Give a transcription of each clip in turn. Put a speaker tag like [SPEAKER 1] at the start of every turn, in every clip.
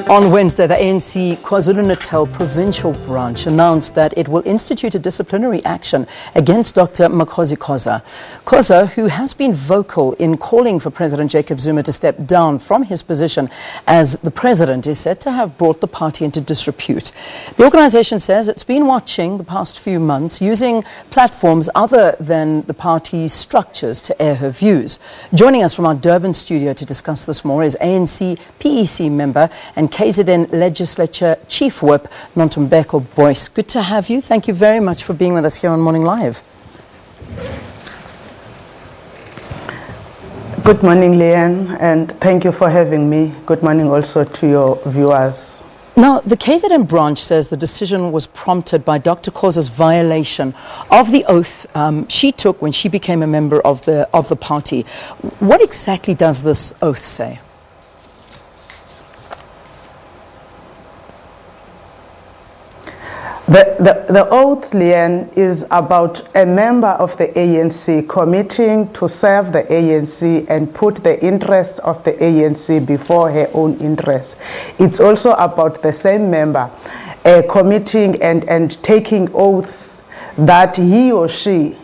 [SPEAKER 1] On Wednesday, the ANC KwaZulu-Natal Provincial branch announced that it will institute a disciplinary action against Dr Makhosi Khoza. Khoza, who has been vocal in calling for President Jacob Zuma to step down from his position as the president, is said to have brought the party into disrepute. The organisation says it's been watching the past few months, using platforms other than the party's structures to air her views. Joining us from our Durban studio to discuss this more is ANC PEC member and KZN Legislature Chief Whip, Nontembeko Boyce. Good to have you. Thank you very much for being with us here on Morning Live.
[SPEAKER 2] Good morning, Leanne, and thank you for having me. Good morning also to your viewers.
[SPEAKER 1] Now, the KZN branch says the decision was prompted by Dr. Khoza's violation of the oath she took when she became a member of the party. What exactly does this oath say?
[SPEAKER 2] The oath, Leanne, is about a member of the ANC committing to serve the ANC and put the interests of the ANC before her own interests. It's also about the same member committing and taking oath that he or she,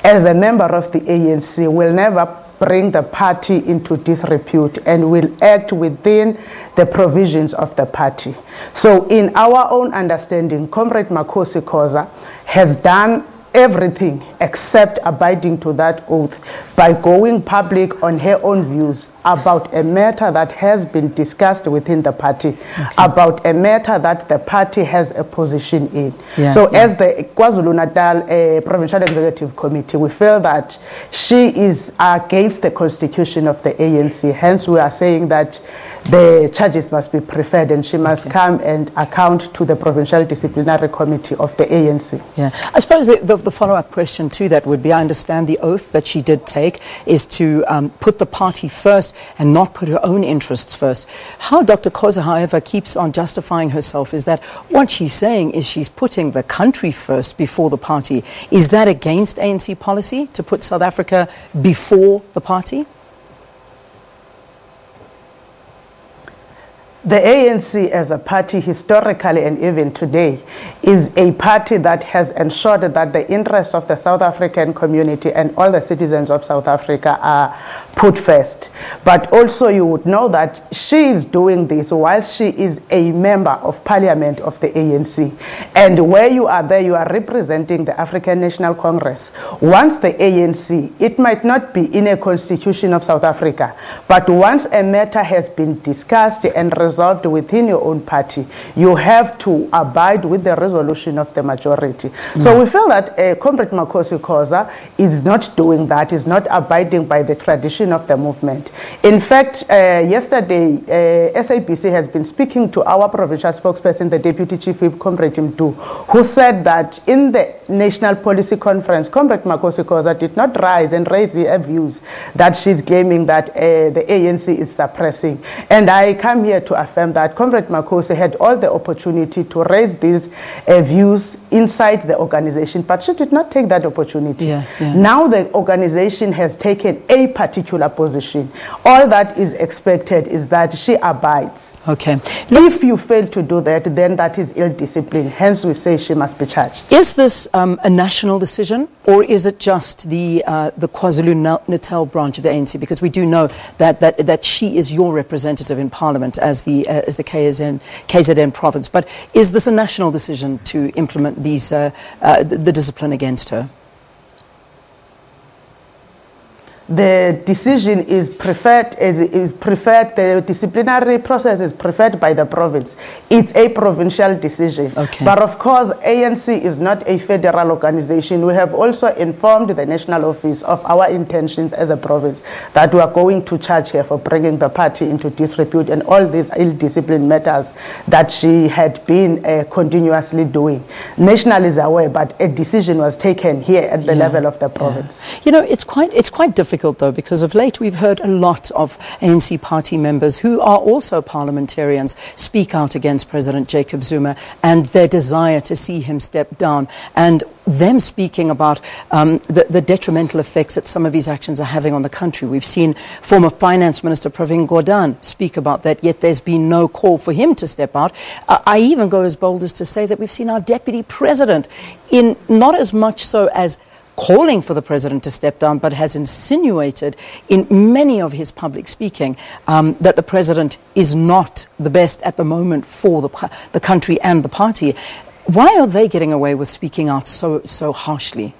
[SPEAKER 2] as a member of the ANC, will never bring the party into disrepute and will act within the provisions of the party. So in our own understanding, Comrade Makhosi Khoza has done everything except abiding to that oath by going public on her own views about a matter that has been discussed within the party, about a matter that the party has a position in. As the KwaZulu-Natal Provincial Executive Committee, we feel that she is against the constitution of the ANC. Hence, we are saying that the charges must be preferred and she must come and account to the Provincial Disciplinary Committee of the ANC.
[SPEAKER 1] Yeah, I suppose the follow-up question to that would be, I understand the oath that she did take is to put the party first and not put her own interests first. How Dr. Khoza, however, keeps on justifying herself is that what she's saying is she's putting the country first before the party. Is that against ANC policy to put South Africa before the party?
[SPEAKER 2] The ANC as a party historically and even today is a party that has ensured that the interests of the South African community and all the citizens of South Africa are put first. But also you would know that she is doing this while she is a member of parliament of the ANC. And where you are there, you are representing the African National Congress. Once the ANC, it might not be in a constitution of South Africa, but once a matter has been discussed and resolved within your own party, you have to abide with the resolution of the majority. So we feel that Comrade Makhosi Khoza is not doing that, is not abiding by the tradition of the movement. In fact, yesterday, SABC has been speaking to our provincial spokesperson, the Deputy Chief Whip, Comrade Mdu, who said that in the National Policy Conference, Comrade Makhosi Khoza did not rise and raise her views that she's claiming that the ANC is suppressing. And I come here to affirm that Comrade Makhosi had all the opportunity to raise these views inside the organization, but she did not take that opportunity. Now the organization has taken a particular position. All that is expected is that she abides. If you fail to do that, then that is ill discipline. Hence, we say she must be charged.
[SPEAKER 1] Is this a national decision, or is it just the KwaZulu-Natal branch of the ANC? Because we do know that she is your representative in Parliament as the KZN province. But is this a national decision to implement these the discipline against her?
[SPEAKER 2] The decision is preferred, the disciplinary process is preferred by the province. It's a provincial decision. But of course, ANC is not a federal organization. We have also informed the national office of our intentions as a province that we are going to charge her for bringing the party into disrepute and all these ill-disciplined matters that she had been continuously doing. National is aware, but a decision was taken here at the level of the province.
[SPEAKER 1] You know, it's quite difficult difficult, though, because of late we've heard a lot of ANC party members who are also parliamentarians speak out against President Jacob Zuma and their desire to see him step down, and them speaking about the detrimental effects that some of his actions are having on the country. We've seen former Finance Minister Provincial speak about that, yet there's been no call for him to step out. I even go as bold as to say that we've seen our Deputy President, in not as much so as calling for the President to step down, but has insinuated in many of his public speaking that the President is not the best at the moment for the country and the party. Why are they getting away with speaking out so harshly?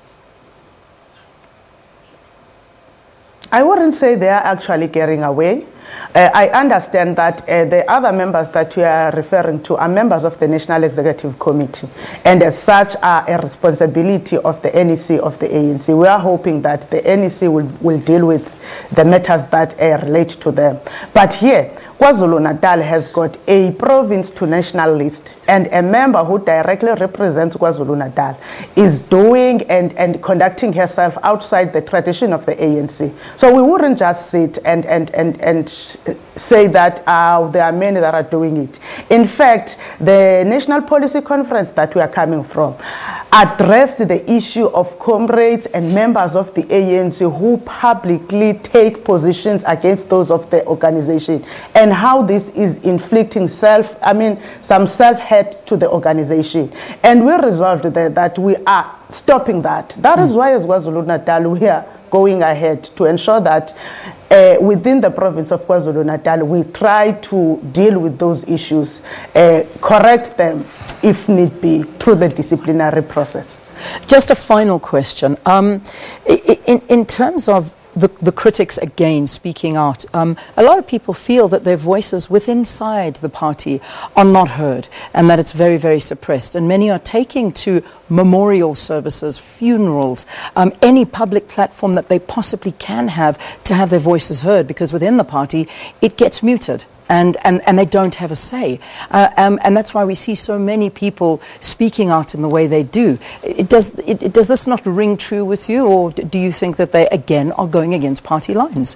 [SPEAKER 2] I wouldn't say they are actually getting away. I understand that the other members that you are referring to are members of the National Executive Committee, and as such are a responsibility of the NEC of the ANC. We are hoping that the NEC will deal with the matters that relate to them. But here, KwaZulu-Natal has got a province to national list, and a member who directly represents KwaZulu-Natal is doing and conducting herself outside the tradition of the ANC. So we wouldn't just sit and say that there are many that are doing it. In fact, the National Policy Conference that we are coming from addressed the issue of comrades and members of the ANC who publicly take positions against those of the organization, and how this is inflicting some self-hate to the organization. And we resolved that we are stopping that. That is why as KwaZulu-Natal we are going ahead to ensure that within the province of KwaZulu-Natal, we try to deal with those issues, correct them if need be through the disciplinary process.
[SPEAKER 1] Just a final question. In terms of the critics again speaking out, a lot of people feel that their voices within inside the party are not heard, and that it's very, very suppressed. And many are taking to memorial services, funerals, any public platform that they possibly can have to have their voices heard, because within the party it gets muted. And they don't have a say. And that's why we see so many people speaking out in the way they do. Does this not ring true with you, or do you think that they, again, are going against party lines?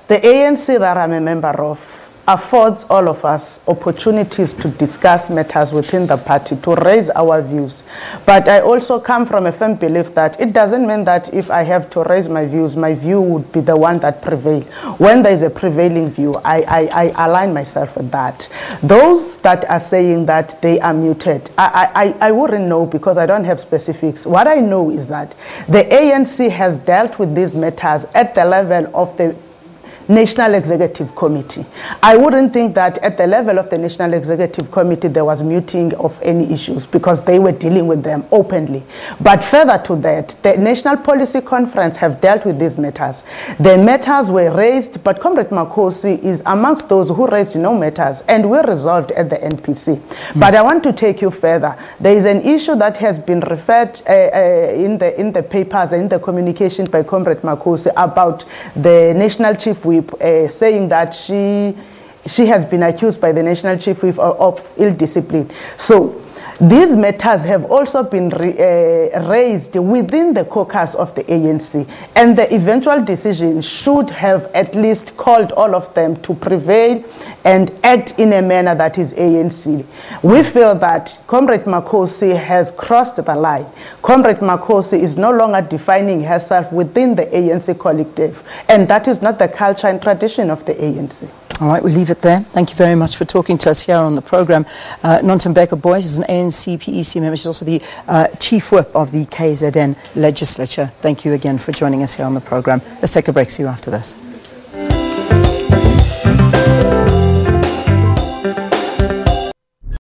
[SPEAKER 2] The ANC that I'm a member of affords all of us opportunities to discuss matters within the party, to raise our views. But I also come from a firm belief that it doesn't mean that if I have to raise my view would be the one that prevails. When there is a prevailing view, I align myself with that. Those that are saying that they are muted, I wouldn't know because I don't have specifics. What I know is that the ANC has dealt with these matters at the level of the National Executive Committee. I wouldn't think that at the level of the National Executive Committee there was muting of any issues, because they were dealing with them openly. But further to that, the National Policy Conference have dealt with these matters. The matters were raised, but Comrade Makhosi is amongst those who raised no matters, and were resolved at the NPC. But I want to take you further. There is an issue that has been referred in the papers and in the communication by Comrade Makhosi about the National Chief Whip saying that she has been accused by the National Chief Whip of ill discipline. So these matters have also been raised within the caucus of the ANC, and the eventual decision should have at least called all of them to prevail and act in a manner that is ANC. We feel that Comrade Makhosi has crossed the line. Comrade Makhosi is no longer defining herself within the ANC collective, and that is not the culture and tradition of the ANC.
[SPEAKER 1] All right, we leave it there. Thank you very much for talking to us here on the program. Nontembeko Boyce is an ANC PEC member. She's also the Chief Whip of the KZN Legislature. Thank you again for joining us here on the program. Let's take a break. See you after this.